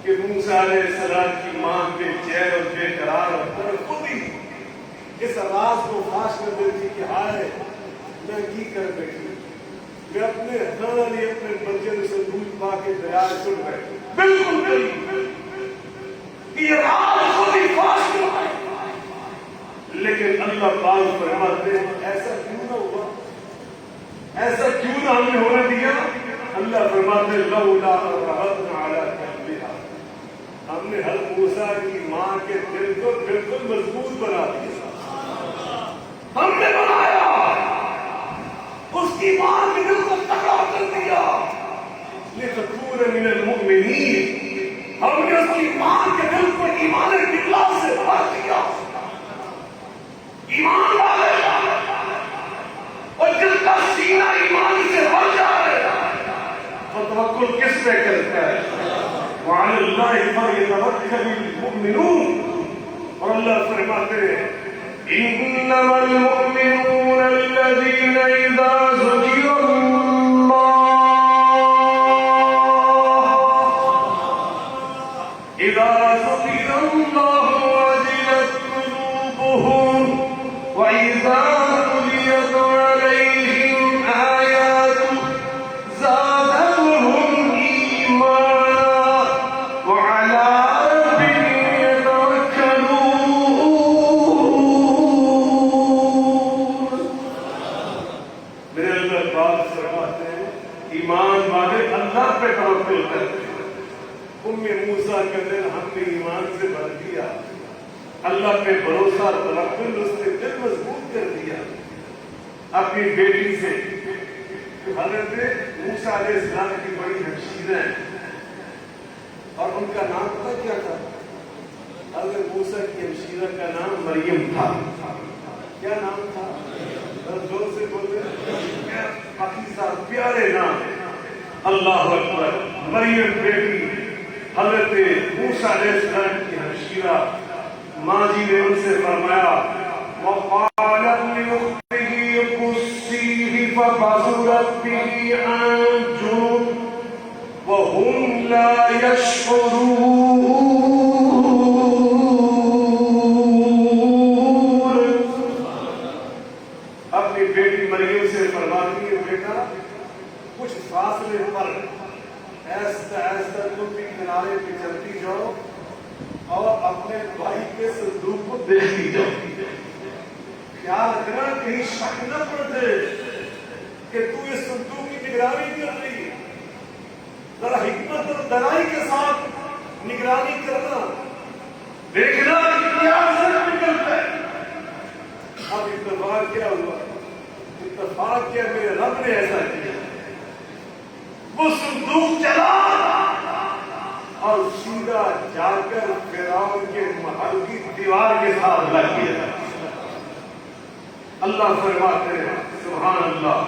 کہ موسیٰ علیہ السلام کی ماں بے چین اور بے قرار ہو کر خود ہی اس راز کو فاش کر دیتی کہ ہائے میں کی کر بیٹھی، میں اپنے ہتھیار لیے اپنے بچے سے دودھ پا کے دریا چڑھ بیٹھی، بالکل قریب۔ یہ راز خود ہی فاش کر نے حضرت موسیٰ کی ماں کے دل کو بالکل مضبوط بنا دیا. ہم نے بنایا اس کی ماں کے دل کو تکڑا کر دیا. لِتَكُونَ مِنَ الْمُؤْمِنِينَ ہم نے اس کی ماں کے دل کو ایمان باللہ سے بھر دیا. ایمان والے اور جس کا سینہ ایمان سے بھر جائے تو توکل کس پہ کرتا ہے؟ وَعَلَى اللَّهِ فَلْيَتَوَكَّلِ الْمُؤْمِنُونَ. اور اللہ فرماتے ہیں إِنَّمَا الْمُؤْمِنُونَ الَّذِينَ إِذَا ذُكِرَ اللَّهُ وَجِلَتْ قُلُوبُهُمْ وَإِذَا تُلِيَتْ عَلَيْهِمْ آيَاتُهُ زَادَتْهُمْ إِيمَانًا وَعَلَىٰ رَبِّهِمْ يَتَوَكَّلُونَ. میرے اللہ پاک فرماتے ہیں ایمان والے اللہ پہ توکل کرتے ہیں. موسیٰ کا دل ہم نے ایمان سے بھر دیا. اللہ پہ بھروسہ توکل اس نے دل مضبوط کر دیا. اپنی بیٹی سے حضرت موسیٰ علیہ السلام کی بڑی ہمشیرہ ہیں اور ان کا نام پتہ کیا تھا؟ حضرت موسیٰ کی ہمشیرہ کا نام مریم تھا. کیا نام تھا؟ زور سے بولے. پاکستان پیارے نام. اللہ اکبر. مریم بیٹی حضرت موسیٰ علیہ السلام کی ہمشیرہ ماں جی نے ان سے فرمایا وَقَالَتْ لِأُخْتِهِ قُصِّيهِ فَبَصُرَتْ بِهِ عَن جُنُبٍ وَهُمْ لَا يَشْعُرُونَ. اپنی بیٹی مریم سے فرماتی ہے بیٹا کچھ فاصلے پر ایسا ایسا تم بھی کنارے پہ چلتی جاؤ اور اپنے بھائی کے صندوق کو دیکھتی جاؤ. خیال رکھنا کہیں شک نہ پڑ جائے کہ تو اس صندوق کی نگرانی کر رہی. ذرا حکمت اور دلائی کے ساتھ نگرانی کرنا. دیکھنا کیا اثر نکلتا ہے. اب اتفاق کیا ہوا؟ اتفاق کیا میرے رب نے ایسا کیا. وہ صندوق چلا اور سیدھا جا کر فرعون کے محل کی دیوار کے ساتھ لگ گیا. اللہ فرماتے ہیں سبحان اللہ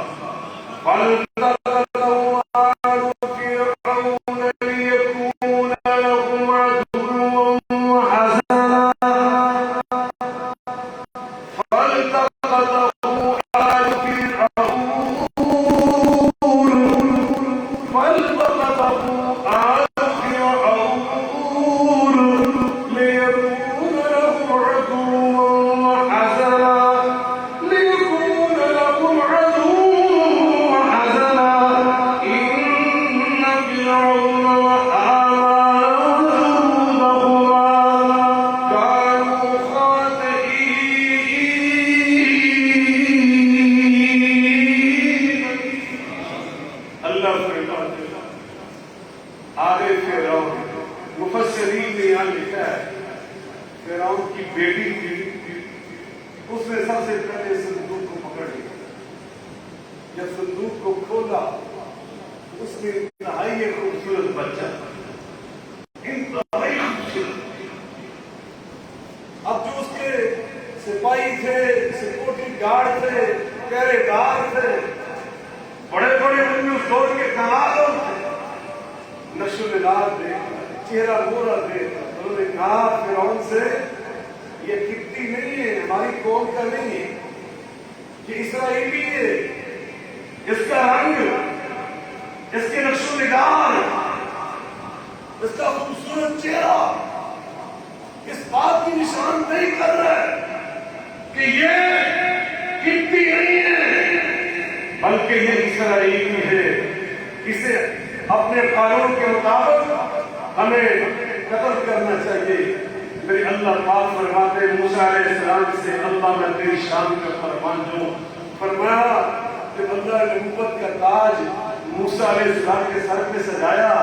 موسیٰ علیہ السلام کے سر پہ سجایا.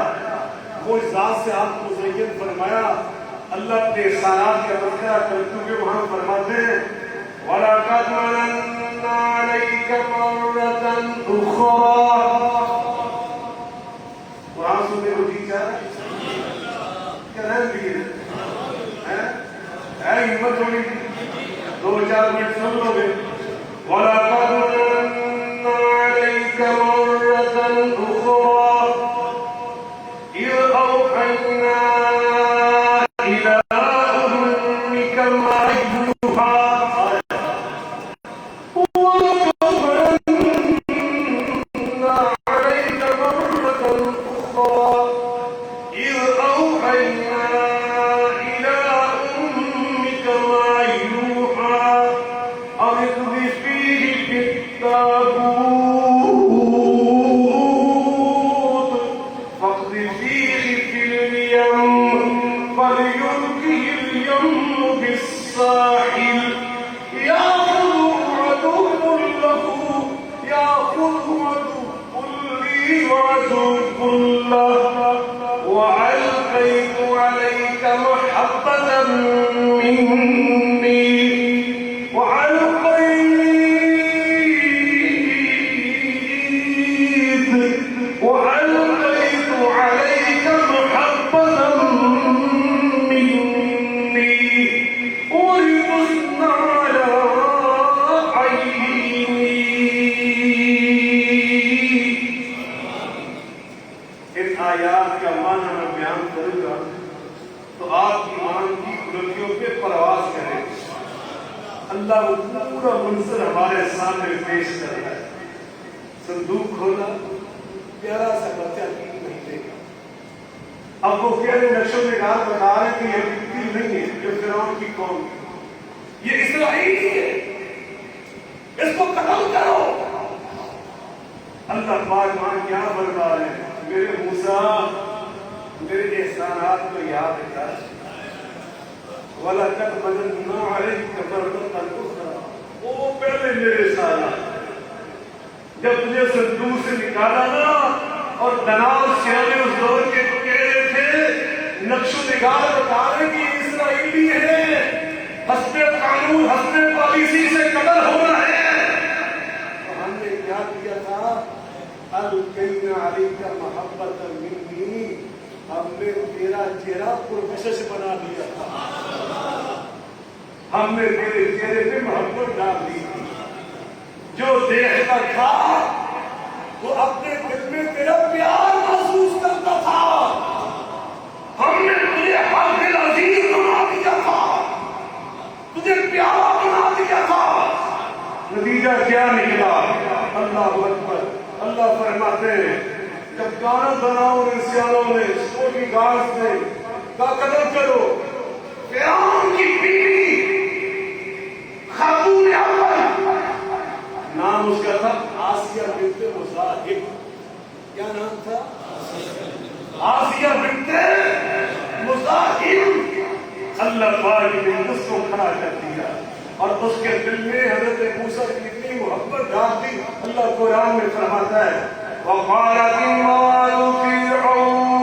وہ اس ذات سے آپ کو مزین فرمایا اللہ اپنے احسانات کا تذکرہ کرتے ہوئے وہاں فرماتے ہیں وَلَقَدْ مَنَنَّا عَلَيْكَ مَرَّةً أُخْرَى. قرآن سننے کو جی چاہ کیا رہن دیئے ہے ہمت ہونی دو چار منٹ سن لو گے وَلَقَدْ مَنَنَّا عَلَيْكَ مَرَّةً أُخْرَى إِذْ أَوْحَيْنَا إِلَىٰ أُمِّكَ مَا يُوحَىٰ. وألقيت عليك محبة مني وألقيت عليك محبة مني ولتصنع على عيني. ان آیات کا معنی میں بیان کروں گا تو آپ ایمان کی بلندیوں پہ پرواز کریں. اللہ وہ پورا منظر ہمارے سامنے پیش کر رہا ہے. صندوق کھولا پیارا سا بچہ 3 مہینے کا. اب وہ پیارے نقشوں میں گار بتا رہے کہ یہ بکری نہیں ہے یہ فرعون کی قوم یہ اسرائیلی ہے اس کو قتل کرو. اللہ پاک وہاں کیا فرما رہے ہیں میرے موسیٰ میرے احسانات کو یاد کر. وَلَقَدْ مَنَنَّا عَلَيْكَ مَرَّةً أُخْرَى. وہ پہلے میرے سالہ جب تجھے صندوق سے نکالا نا اور دناؤ سیانے اس دور کے کہہ تھے نقش و نگار بتا رہے کہ اسرائیلی ہے حسب قانون حسب پالیسی سے قتل ہونا ہے. تو ہم نے کیا کیا تھا القینا علیک محبت منی ہم نے تیرا چہرہ پرکشش بنا دیا تھا. ہم نے تیرے چہرے پہ محبت ڈال دی تھی. جو دیکھتا تھا وہ اپنے دل میں تیرا پیار محسوس کرتا تھا. ہم نے تجھے حق دل عزیز بنا دیا تھا تجھے پیارا بنا دیا تھا. نتیجہ کیا نکلا؟ اللہ اکبر. اللہ فرماتے ہیں جب گانا بناؤ انسانوں نے سو کی گاس نے کا قدر کرو. فرعون کی بیوی خاتون اول نام اس کا تھا آسیہ بنت مزاحم. کیا نام تھا؟ آسیہ بنت مزاحم. اللہ پاک نے اس کو کھڑا کر دیا اور اس کے دل میں حضرت موسیٰ کی اتنی محبت ڈال دی. اللہ قرآن میں فرماتا ہے وَقَالَتِ امْرَأُ فِرْعَوْنَ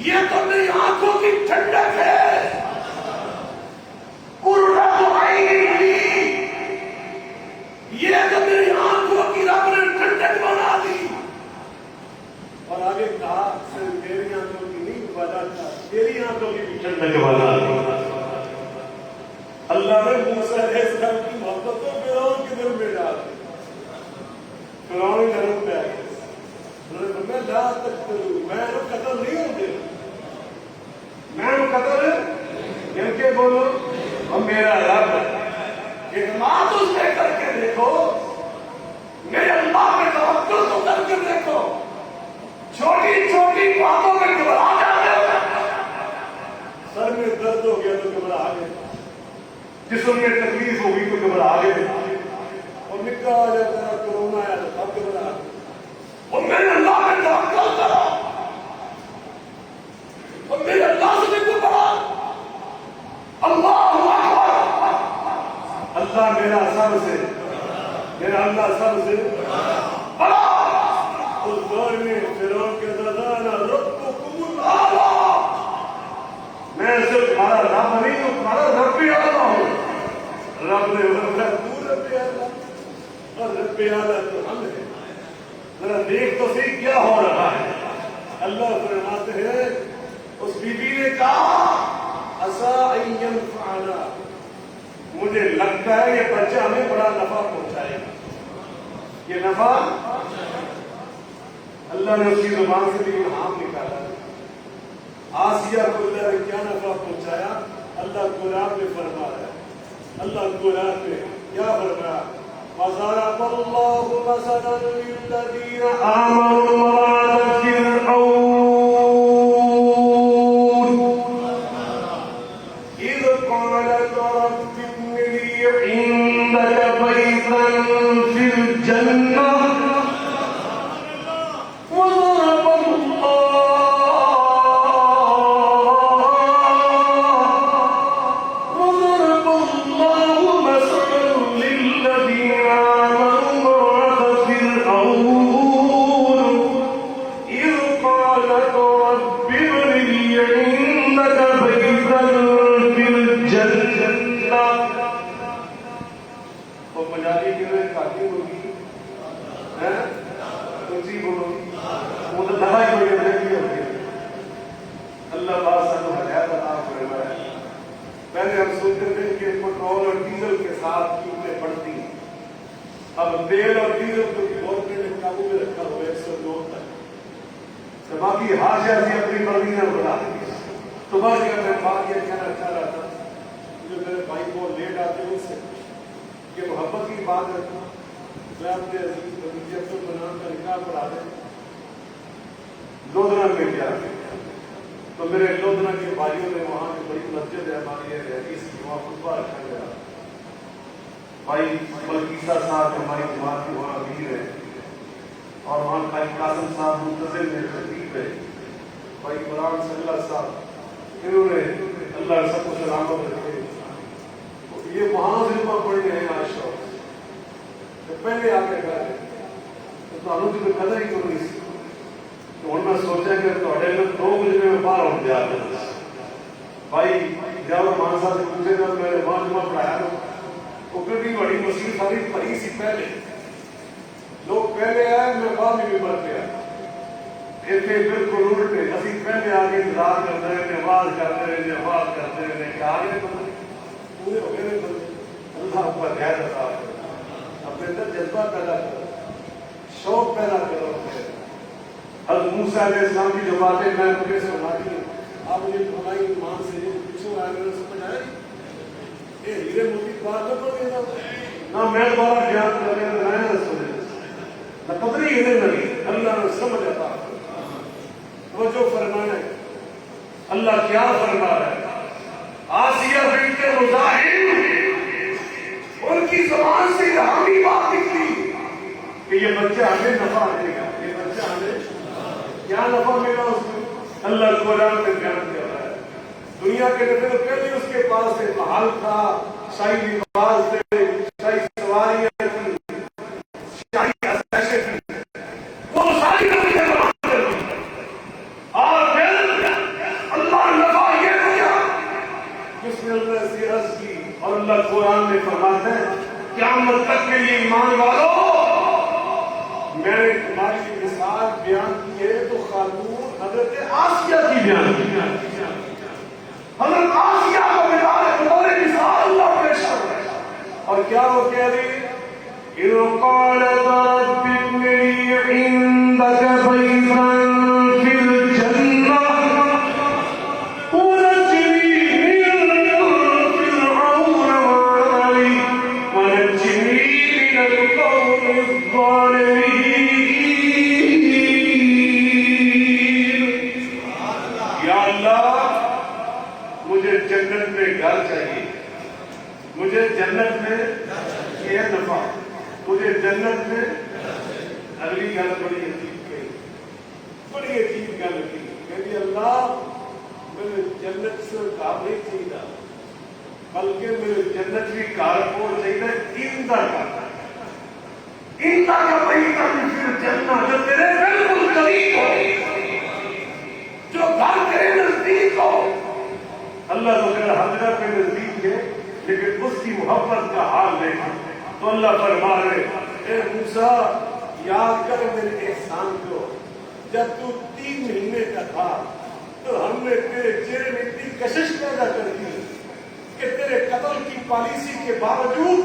یہ تو میری آنکھوں کی ٹھنڈک ہے، قرۃ عین لی، یہ تو میری آنکھوں کی رب نے ٹھنڈک بنا دی۔ اور آگے کہا صرف میری آنکھوں کی نہیں بنا تھا، تیری آنکھوں کی بھی ٹھنڈک بنا دی۔ اللہ نے موسیٰ علیہ السلام کی محبت کو فرعون کے دل میں ڈال دی۔ فرعون نرم پہ آ گیا، انہوں نے فرمایا لا تقتلوا، میں انہوں قتل نہیں ہوں گے، میں انہوں قتل ان کے بولو اور میرا رب اعتماد اس پہ کر کے دیکھو، میرے اللہ پہ توکل تو کر کے دیکھو، چھوٹی چھوٹی باتوں میں گھبرا جاتے ہو، سر میں درد ہو گیا تو گھبرا گئے، جسم میں تکلیف ہوگی تو گھبرا گئے، اور نکاح آ جاتا ہے کورونا آیا تو اب گھبرا گئے، اور میرے اللہ پہ توکل کرو، اور میرے اللہ سے دیکھو بڑا اللہ اکبر، اللہ میرا سب سے، میرا اللہ سب سے بڑا۔ اس دور میں فرعون کے دادا ربکم الاعلی، میں صرف تمہارا رب نہیں ہوں، تمہارا رب بھی اعلیٰ ہوں۔ رب نے فرمایا تو رب اعلیٰ، اور رب اعلیٰ تو ہم ہیں، ذرا دیکھ تو صحیح کیا ہو رہا ہے۔ اللہ فرماتے ہیں اس بی بی نے کہا عسیٰ ان ینفعنا، مجھے لگتا ہے یہ بچہ ہمیں بڑا نفع پہنچائے گا، یہ نفع اللہ نے اس کی زبان سے بھی ہام نکالا۔ آسیہ کو اللہ نے کیا نفع پہنچایا؟ اللہ قرآن میں فرما رہا ہے، اللہ قرآن میں کیا فرمایا؟ وَضَرَبَ اللَّهُ مَثَلًا لِلَّذِينَ آمَنُوا امْرَأَتَ فِرْعَوْنَ إِذْ قَالَتْ رَبِّ ابْنِ لِي عِندَكَ بَيْتًا فِي الْجَنَّةِ اللہ بات سب ہدایت عطا فرمائے۔ پہلے ہم سنتے تھے کہ پٹرول اور ڈیزل کے ساتھ قیمتیں بڑھتی ہیں، اب تیل اور ڈیزل کو گورنمنٹ نے قابو میں رکھا ہوا ہے 109 تک، تو باقی حاشیہ سے اپنی مرضی نے بڑھا دی۔ تو بس میں بات یہ کہنا چاہ رہا تھا، جو میرے بھائی کو لیٹ آتے ہیں اس سے کہ محبت کی بات رکھنا، میں اپنے عزیز بھتیجے کو بنان کا نکاح پڑھا دیں لودھنا میں کیا، تو میرے لودھنا کے بھائیوں نے وہاں کی بڑی مسجد ہے ہماری حدیث کی، وہاں خطبہ رکھا گیا، بھائی ملکیسہ صاحب ہماری جماعت کے وہاں امیر ہے، اور وہاں بھائی قاسم صاحب منتظر میں خطیب ہے، بھائی قرآن صلی اللہ صاحب، انہوں نے اللہ سب کو سلامت رکھے، یہ وہاں سے جمعہ پڑھنے ہیں آج شوق پہلے آ کے گئے تو تعلق کی قدر ہی تو نہیں سی، تو ہوں میں سوچا کہ تھوڑے میں 2 بجے میں باہر ہوتے آتے ہیں بھائی جب مان صاحب سے پوچھے جب میں نے وہاں جمعہ پڑھایا تو کبھی بڑی مسجد ساری بھری سی، پہلے لوگ پہلے آئے، میں بعد میں بھی بڑھ گیا، ایسے بالکل الٹے، اسی پہلے آگے انتظار کرتے رہے، آواز کرتے رہے، آواز کرتے رہے کہ آگے بندے پورے ہو گئے بندے۔ اللہ اوپر غیر عطا کرے، اپنے اندر جذبہ پیدا کرو، شوق پیدا کرو۔ حضرت موسیٰ علیہ السلام کی جو باتیں میں مجھے سناتی ہوں، آپ مجھے ہماری ایمان سے پوچھو آئے، میں نے سمجھ آیا یہ ہیرے موتی کی بات نہ پڑھ دینا نہ میں دوبارہ بیان کرنے میں نہ سمجھے نہ پتری ہیرے نہیں، اللہ نے سمجھ آتا وہ جو فرمانا ہے۔ اللہ کیا فرما رہا ہے؟ آسیہ بنت مزاحم ان کی زبان سے الہامی بات نکلی کہ یہ بچہ ہمیں نفع دے گا، یہ بچہ ہمیں کیا نفع ملا اس میں؟ اللہ قرآن میں بیان کر رہا ہے، دنیا کے نفع تو پہلے اس کے پاس سے محل تھا، شاہی لباس تھے، شاہی سواریاں تھیں، شاہی عیاشیں تھیں، وہ ساری نفع اور پھر قرآن میں فرماتا ہے قیامت تک کے لیے ایمان والو میں نے تمہاری مثال بیان کی ہے تو خاتون حضرت آسیہ کی بیان کی. حضرت آسیہ کو بطور مثال اللہ پیش کر رہا ہے. اور کیا وہ کہہ رہی ہے اِذْ قَالَتْ رَبِّ ابْنِ لِي عِندَكَ بَيْتًا فِي الْجَنَّةِ وَنَجِّنِي مِن فِرْعَوْنَ وَعَمَلِهِ وَنَجِّنِي مِنَ الْقَوْمِ الظَّالِمِينَ. یا اللہ مجھے جنت میں گھر چاہیے, مجھے جنت میں یہ نفع, مجھے جنت میں. اگلی گل بڑی عجیب کہی, بڑی عجیب گل کی کہ اللہ میرے جنت سے کام نہیں چاہیے بلکہ میرے جنت بھی کار کو چاہیے ایندہ کا پیتا پھر جنت جو تیرے بالکل قریب ہو, جو گھر تیرے نزدیک ہو. اللہ تو میرا حضرت کے نزدیک ہے لیکن اس کی محبت کا حال نہیں. تو اللہ فرما رہے اے موسیٰ یاد کر میرے احسان کو, جب تو 3 مہینے کا تھا تو ہم نے تیرے چہرے میں اتنی کشش پیدا کر دی کہ تیرے قتل کی پالیسی کے باوجود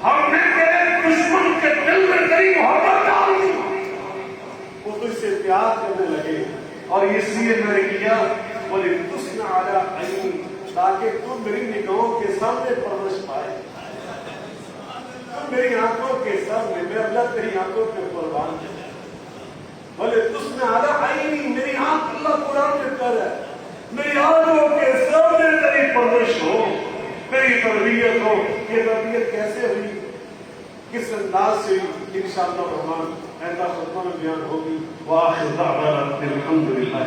ہم نے تیرے دشمن کے دل میں تیری محبت ڈال دی, وہ تجھ سے پیار کرنے لگے. اور اس لیے میں نے کیا وَلِتُسْنَ عَلَىٰ عَيْنِي تاکہ تم میری نگاہوں کے سامنے پرورش پائے. تم میری آنکھوں کے سامنے, میں اللہ تیری آنکھوں پہ قربان ہے. وَلِتُسْنَ عَلَىٰ عَيْنِي میری آنکھ اللہ قرآن میں کر ہے, میری آنکھوں کے سامنے تیری پرورش ہو, تیری تربیت ہو. یہ تربیت کیسے ہوئی, کس انداز سے ہوئی, انشاءاللہ الرحمن ایسا خطبہ میں بیان ہوگی. وآخر دعوانا الحمدللہ.